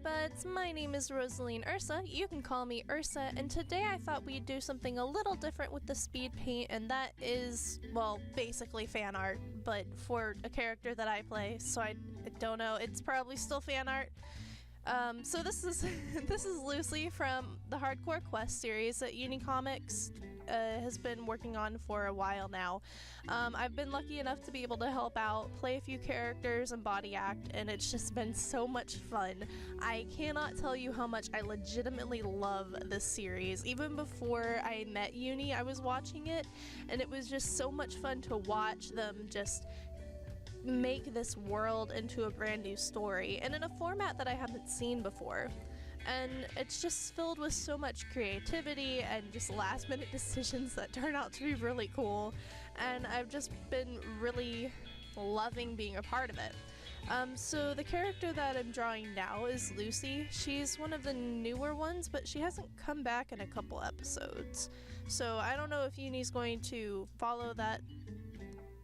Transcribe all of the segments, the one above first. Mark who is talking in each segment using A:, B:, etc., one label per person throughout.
A: Buds, my name is Rosaline Ursa, you can call me Ursa, and today I thought we'd do something a little different with the Speedpaint, and that is, well, basically fan art, but for a character that I play, so I don't know, it's probably still fan art. So this is this is Lucy from the Hardcore Quest series that UNiCOMICS has been working on for a while now. I've been lucky enough to be able to help out, play a few characters, and body act, and it's just been so much fun. I cannot tell you how much I legitimately love this series. Even before I met Uni, I was watching it, and it was just so much fun to watch them just make this world into a brand new story, and in a format that I haven't seen before. And it's just filled with so much creativity and just last minute decisions that turn out to be really cool, and I've just been really loving being a part of it. So the character that I'm drawing now is Lucy. She's one of the newer ones, but she hasn't come back in a couple episodes. So I don't know if Uni's going to follow that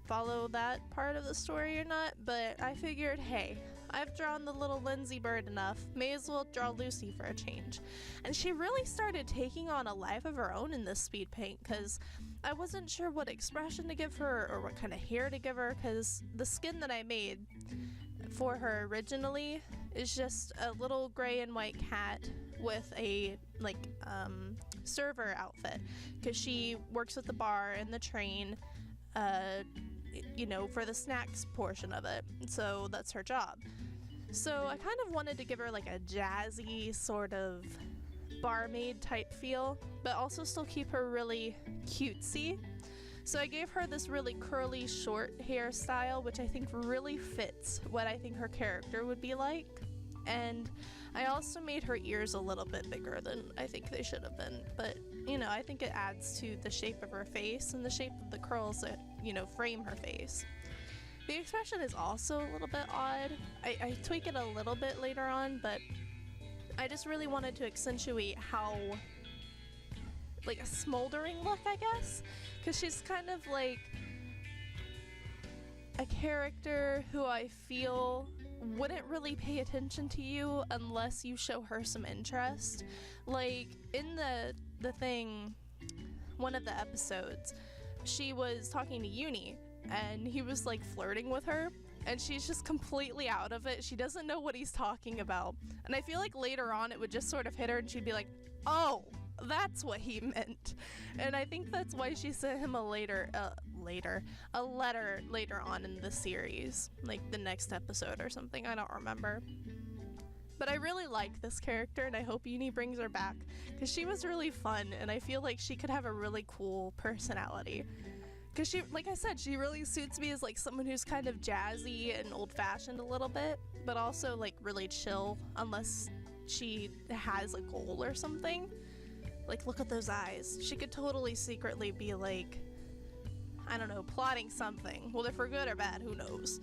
A: part of the story or not, but I figured, hey, I've drawn the little Lindsay bird enough, may as well draw Lucy for a change. And she really started taking on a life of her own in this Speedpaint, because I wasn't sure what expression to give her or what kind of hair to give her, because the skin that I made for her originally is just a little gray and white cat with a server outfit, because she works at the bar and the train, you know, for the snacks portion of it, so that's her job. So I kind of wanted to give her like a jazzy sort of barmaid type feel, but also still keep her really cutesy. So I gave her this really curly short hairstyle, which I think really fits what I think her character would be like. And I also made her ears a little bit bigger than I think they should have been, but you know, I think it adds to the shape of her face and the shape of the curls that, you know, frame her face. The expression is also a little bit odd. I tweak it a little bit later on, but I just really wanted to accentuate how, like, a smoldering look, I guess, because she's kind of like a character who I feel wouldn't really pay attention to you unless you show her some interest. Like, in the thing, one of the episodes, she was talking to Uni, and he was like flirting with her, and she's just completely out of it. She doesn't know what he's talking about, and I feel like later on it would just sort of hit her and she'd be like, oh, that's what he meant. And I think that's why she sent him a letter later on in the series, like the next episode or something, I don't remember. But I really like this character, and I hope Uni brings her back, because she was really fun, and I feel like she could have a really cool personality. Because she, like I said, she really suits me as like someone who's kind of jazzy and old-fashioned a little bit, but also like really chill, unless she has a goal or something. Like, look at those eyes. She could totally secretly be like, I don't know, plotting something. Well, if for good or bad, who knows?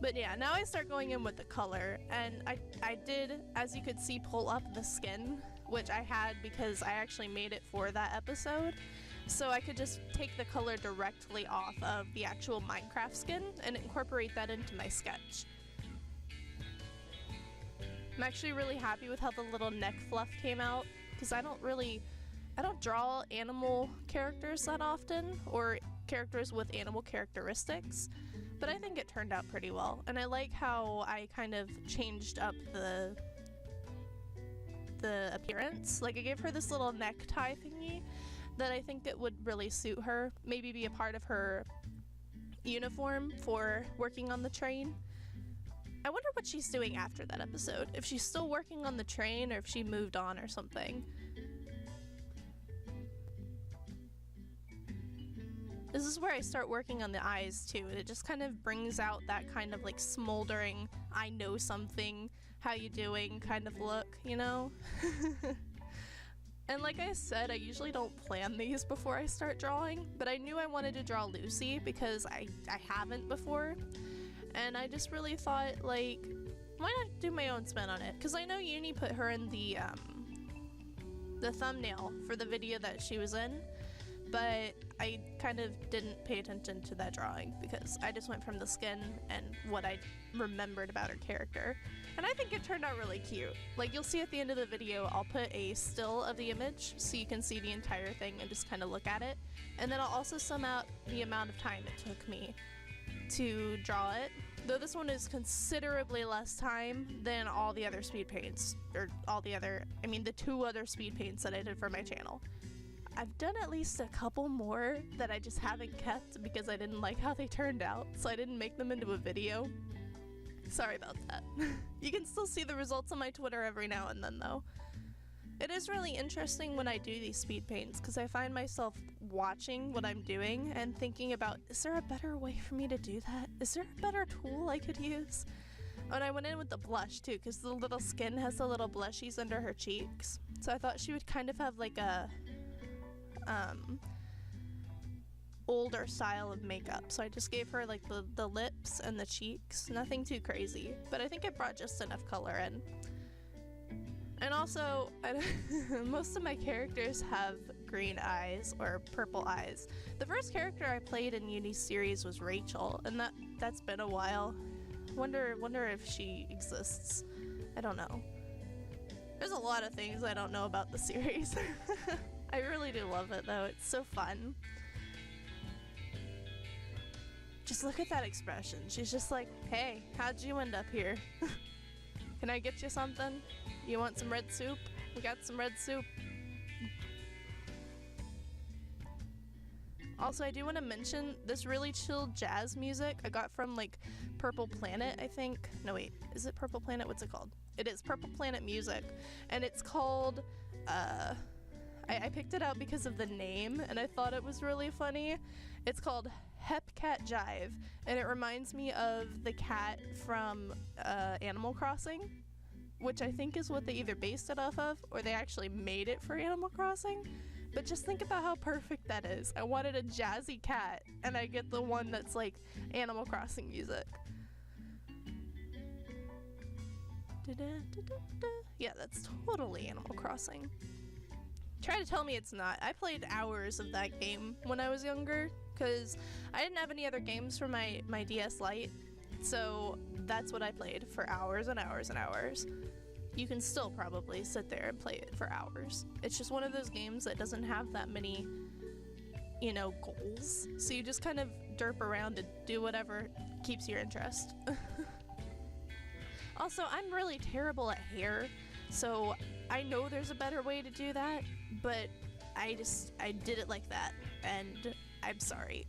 A: But yeah, now I start going in with the color, and I did, as you could see, pull up the skin, which I had because I actually made it for that episode, so I could just take the color directly off of the actual Minecraft skin and incorporate that into my sketch. I'm actually really happy with how the little neck fluff came out, because I don't draw animal characters that often, or characters with animal characteristics, but I think it turned out pretty well, and I like how I kind of changed up the appearance. Like, I gave her this little necktie thingy that I think it would really suit her, maybe be a part of her uniform for working on the train. I wonder what she's doing after that episode, if she's still working on the train or if she moved on or something. This is where I start working on the eyes too, and it just kind of brings out that kind of like smoldering, I know something, how you doing kind of look, you know? And like I said, I usually don't plan these before I start drawing, but I knew I wanted to draw Lucy because I haven't before, and I just really thought, like, why not do my own spin on it? Because I know Uni put her in the thumbnail for the video that she was in, but I kind of didn't pay attention to that drawing because I just went from the skin and what I remembered about her character. And I think it turned out really cute. Like, you'll see at the end of the video, I'll put a still of the image so you can see the entire thing and just kind of look at it. And then I'll also sum out the amount of time it took me to draw it. Though this one is considerably less time than all the other speed paints, or the 2 other speed paints that I did for my channel. I've done at least a couple more that I just haven't kept because I didn't like how they turned out, so I didn't make them into a video. Sorry about that. You can still see the results on my Twitter every now and then though. It is really interesting when I do these speed paints because I find myself watching what I'm doing and thinking about, is there a better way for me to do that? Is there a better tool I could use? And I went in with the blush too because the little skin has the little blushies under her cheeks. So I thought she would kind of have like a older style of makeup, so I just gave her like the lips and the cheeks, nothing too crazy, but I think it brought just enough color in. And also, most of my characters have green eyes or purple eyes. The first character I played in Uni's series was Rachel, and that's been a while. Wonder if she exists. I don't know. There's a lot of things I don't know about the series. I really do love it though, it's so fun. Just look at that expression. She's just like, hey, how'd you end up here? Can I get you something? You want some red soup? We got some red soup. Also, I do want to mention this really chill jazz music I got from like Purple Planet, I think. No wait, is it Purple Planet? What's it called? It is Purple Planet Music. And it's called, I picked it out because of the name and I thought it was really funny. It's called Hepcat Jive, and it reminds me of the cat from Animal Crossing, which I think is what they either based it off of or they actually made it for Animal Crossing. But just think about how perfect that is. I wanted a jazzy cat and I get the one that's like Animal Crossing music. Yeah, that's totally Animal Crossing. Try to tell me it's not. I played hours of that game when I was younger because I didn't have any other games for my DS Lite, so that's what I played for hours and hours and hours. You can still probably sit there and play it for hours. It's just one of those games that doesn't have that many, you know, goals, so you just kind of derp around and do whatever keeps your interest. Also, I'm really terrible at hair, so I know there's a better way to do that, but I did it like that, and I'm sorry.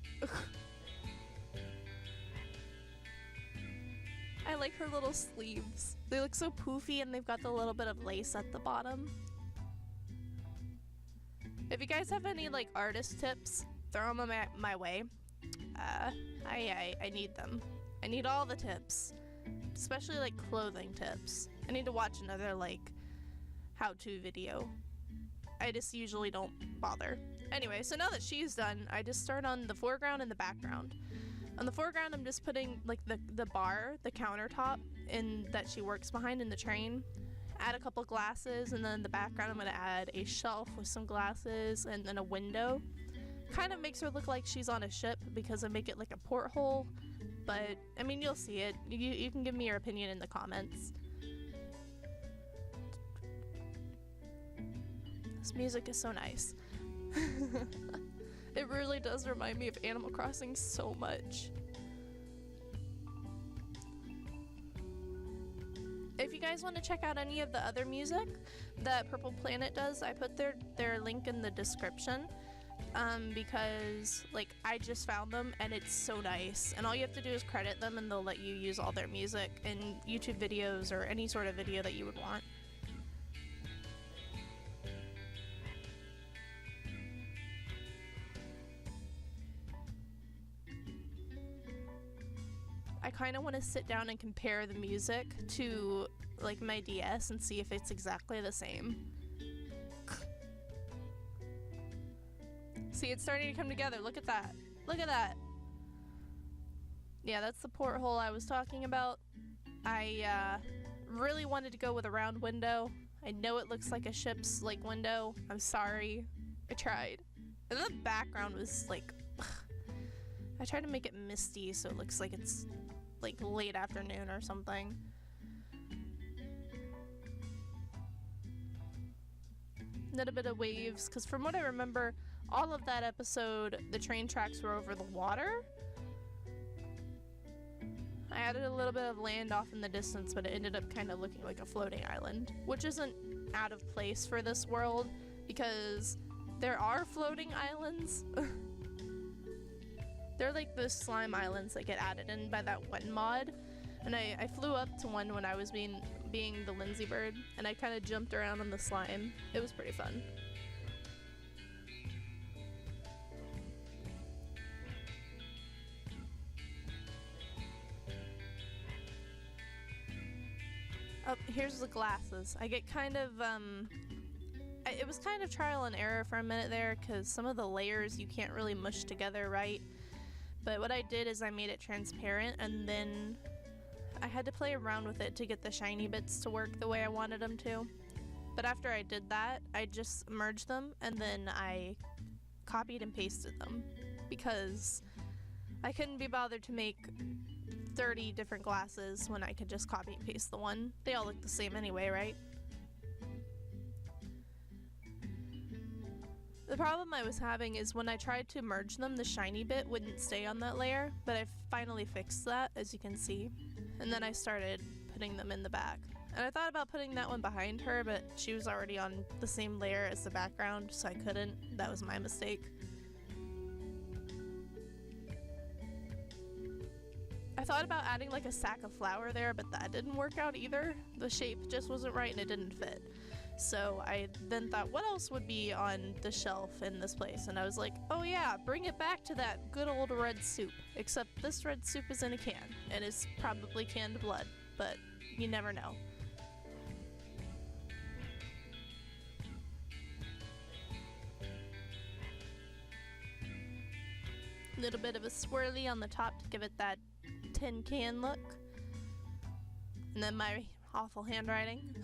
A: I like her little sleeves. They look so poofy and they've got the little bit of lace at the bottom. If you guys have any like artist tips, throw them my way. I need them. I need all the tips, especially like clothing tips. I need to watch another like how-to video. I just usually don't bother. Anyway, so now that she's done, I just start on the foreground and the background. On the foreground, I'm just putting like the bar, the countertop in that she works behind in the train. Add a couple glasses, and then in the background I'm gonna add a shelf with some glasses and then a window. Kind of makes her look like she's on a ship because I make it like a porthole, but I mean, you'll see it. You can give me your opinion in the comments. This music is so nice. It really does remind me of Animal Crossing so much. If you guys want to check out any of the other music that Purple Planet does, I put their link in the description because like I just found them and it's so nice, and all you have to do is credit them and they'll let you use all their music in YouTube videos or any sort of video that you would want. I kind of want to sit down and compare the music to like my DS and see if it's exactly the same. See, it's starting to come together. Look at that. Look at that. Yeah, that's the porthole I was talking about. I really wanted to go with a round window. I know it looks like a ship's like window. I'm sorry. I tried. And the background was like, I tried to make it misty so it looks like it's like late afternoon or something. Did a bit of waves, because from what I remember, all of that episode, the train tracks were over the water. I added a little bit of land off in the distance, but it ended up kind of looking like a floating island, which isn't out of place for this world, because there are floating islands. They're like the slime islands that get added in by that one mod. And I flew up to one when I was being the Lindsay bird, and I kind of jumped around on the slime. It was pretty fun. Oh, here's the glasses. I get kind of, it was kind of trial and error for a minute there, because some of the layers you can't really mush together right. But what I did is I made it transparent, and then I had to play around with it to get the shiny bits to work the way I wanted them to. But after I did that, I just merged them, and then I copied and pasted them, because I couldn't be bothered to make 30 different glasses when I could just copy and paste the one. They all look the same anyway, right? The problem I was having is when I tried to merge them, the shiny bit wouldn't stay on that layer, but I finally fixed that, as you can see. And then I started putting them in the back. And I thought about putting that one behind her, but she was already on the same layer as the background, so I couldn't. That was my mistake. I thought about adding like a sack of flour there, but that didn't work out either. The shape just wasn't right and it didn't fit. So I then thought, what else would be on the shelf in this place? And I was like, oh yeah, bring it back to that good old red soup. Except this red soup is in a can, and it's probably canned blood, but you never know. A little bit of a swirly on the top to give it that tin can look. And then my awful handwriting.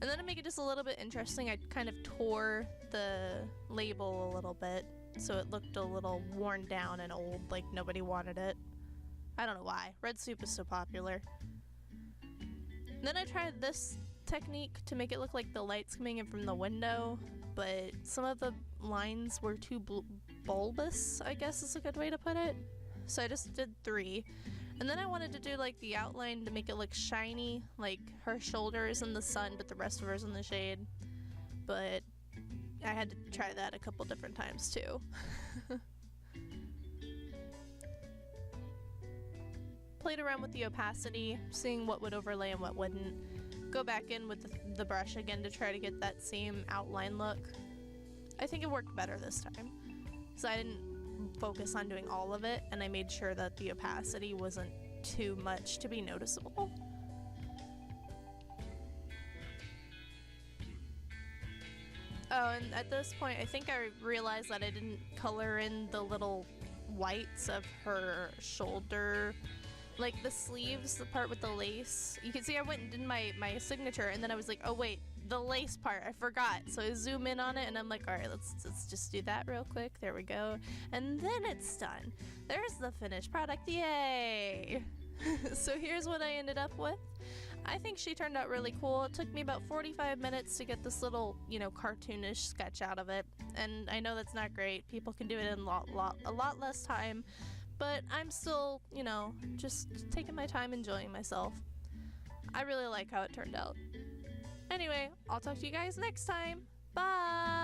A: And then to make it just a little bit interesting, I kind of tore the label a little bit so it looked a little worn down and old, like nobody wanted it. I don't know why. Red soup is so popular. And then I tried this technique to make it look like the light's coming in from the window, but some of the lines were too bulbous, I guess is a good way to put it. So I just did 3. And then I wanted to do like the outline to make it look shiny, like her shoulder is in the sun but the rest of her is in the shade. But I had to try that a couple different times too. Played around with the opacity, seeing what would overlay and what wouldn't. Go back in with the brush again to try to get that same outline look. I think it worked better this time. So I didn't focus on doing all of it, and I made sure that the opacity wasn't too much to be noticeable. Oh, and at this point I think I realized that I didn't color in the little whites of her shoulder, like the sleeves, the part with the lace. You can see I went and did my signature, and then I was like, oh wait, the lace part, I forgot. So I zoom in on it and I'm like, all right, let's just do that real quick. There we go. And then it's done. There's the finished product. Yay! So here's what I ended up with. I think she turned out really cool. It took me about 45 minutes to get this little, cartoonish sketch out of it. And I know that's not great. People can do it in a lot less time. But I'm still, just taking my time enjoying myself. I really like how it turned out. Anyway, I'll talk to you guys next time. Bye!